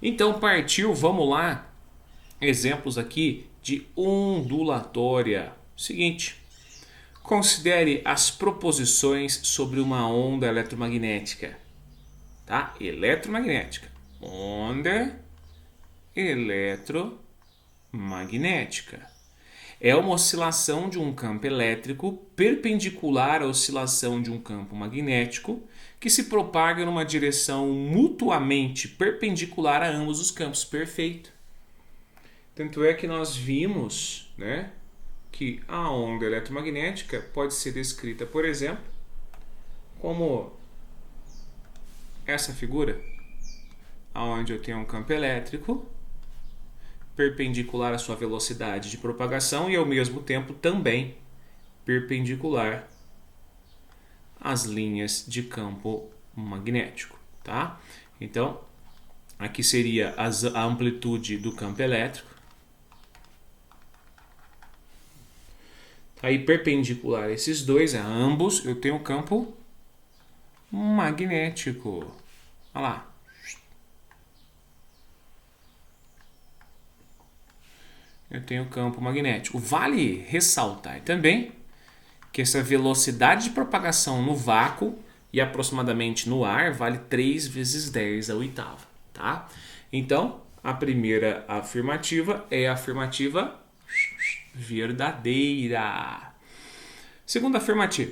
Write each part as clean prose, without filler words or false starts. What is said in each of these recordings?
Então partiu, vamos lá. Exemplos aqui de ondulatória. Seguinte, considere as proposições sobre uma onda eletromagnética. Tá? Eletromagnética. Onda eletromagnética. É uma oscilação de um campo elétrico perpendicular à oscilação de um campo magnético que se propaga numa direção mutuamente perpendicular a ambos os campos. Perfeito. Tanto é que nós vimos, né, que a onda eletromagnética pode ser descrita, por exemplo, como essa figura, onde eu tenho um campo elétrico perpendicular à sua velocidade de propagação e ao mesmo tempo também perpendicular às linhas de campo magnético, tá? Então, aqui seria a amplitude do campo elétrico. Aí, perpendicular a esses dois, a ambos, eu tenho um campo magnético. Olha lá. Eu tenho campo magnético. Vale ressaltar também que essa velocidade de propagação no vácuo e aproximadamente no ar vale 3 vezes 10 a oitava, tá? Então, a primeira afirmativa é a afirmativa verdadeira. Segunda afirmativa.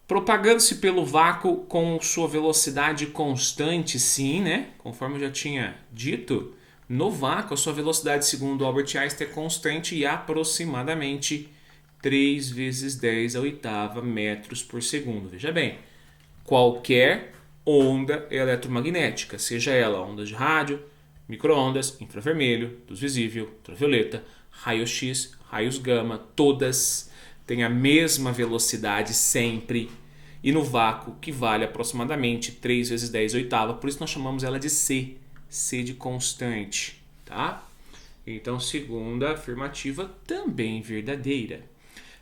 Propagando-se pelo vácuo com sua velocidade constante, sim, né? Conforme eu já tinha dito, no vácuo a sua velocidade, segundo Albert Einstein, é constante e aproximadamente 3 vezes 10 a oitava metros por segundo. Veja bem, qualquer onda eletromagnética, seja ela ondas de rádio, micro-ondas, infravermelho, luz visível, ultravioleta, raio-x, raios gama, todas têm a mesma velocidade sempre e no vácuo que vale aproximadamente 3 vezes 10 a oitava, por isso nós chamamos ela de C, C de constante, tá? Então, segunda afirmativa também verdadeira.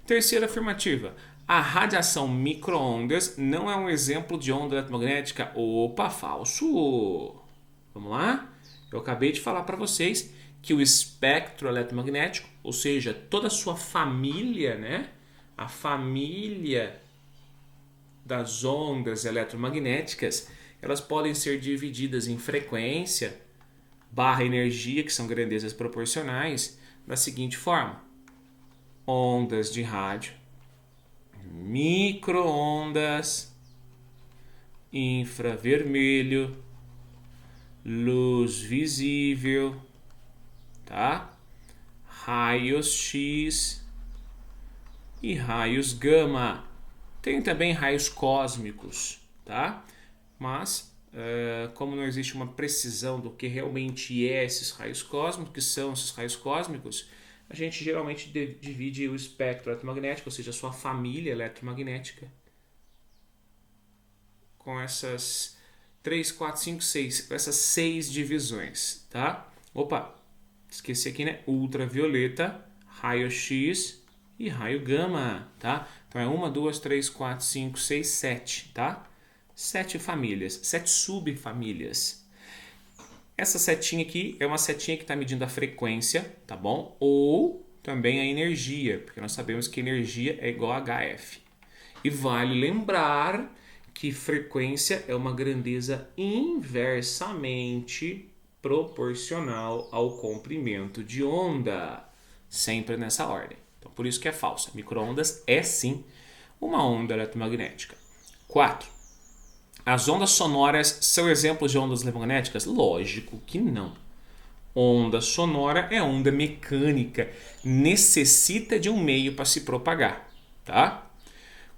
Terceira afirmativa. A radiação micro-ondas não é um exemplo de onda eletromagnética? Opa, falso! Vamos lá? Eu acabei de falar para vocês que o espectro eletromagnético, ou seja, toda a sua família, né? A família das ondas eletromagnéticas, elas podem ser divididas em frequência barra energia, que são grandezas proporcionais, da seguinte forma. Ondas de rádio, micro-ondas, infravermelho, luz visível, tá? Raios X e raios gama. Tem também raios cósmicos, tá? Mas, como não existe uma precisão do que realmente é esses raios cósmicos, que são esses raios cósmicos, a gente geralmente divide o espectro eletromagnético, ou seja, a sua família eletromagnética, com essas 3, 4, 5, 6, com essas 6 divisões, tá? Opa, esqueci aqui, né? Ultravioleta, raio-x e raio gama, tá? Então é 1, 2, 3, 4, 5, 6, 7, tá? 7 famílias, 7 subfamílias. Essa setinha aqui é uma setinha que está medindo a frequência, tá bom? Ou também a energia, porque nós sabemos que energia é igual a HF. E vale lembrar que frequência é uma grandeza inversamente proporcional ao comprimento de onda, sempre nessa ordem. Então, por isso que é falsa. Micro-ondas é sim uma onda eletromagnética. 4. As ondas sonoras são exemplos de ondas eletromagnéticas? Lógico que não. Onda sonora é onda mecânica, necessita de um meio para se propagar, tá?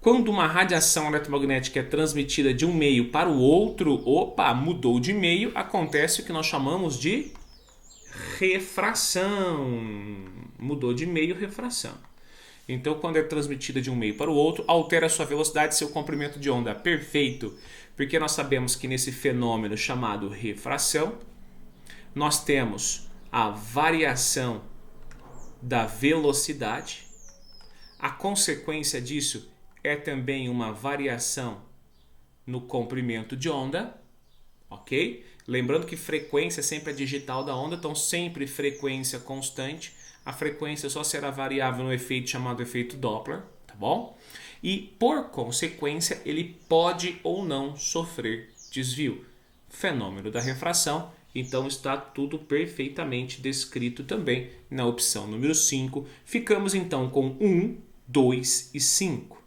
Quando uma radiação eletromagnética é transmitida de um meio para o outro, opa, mudou de meio, acontece o que nós chamamos de refração. Mudou de meio, refração. Então, quando é transmitida de um meio para o outro, altera a sua velocidade e seu comprimento de onda. Perfeito! Porque nós sabemos que nesse fenômeno chamado refração, nós temos a variação da velocidade. A consequência disso é também uma variação no comprimento de onda, ok? Lembrando que frequência sempre é digital da onda, então sempre frequência constante. A frequência só será variável no efeito chamado efeito Doppler, tá bom? E, por consequência, ele pode ou não sofrer desvio. Fenômeno da refração, então está tudo perfeitamente descrito também na opção número 5. Ficamos então com 1, 2 e 5.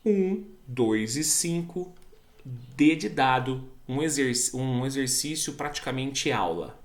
1, 2 e 5, D de dado, um exercício praticamente aula.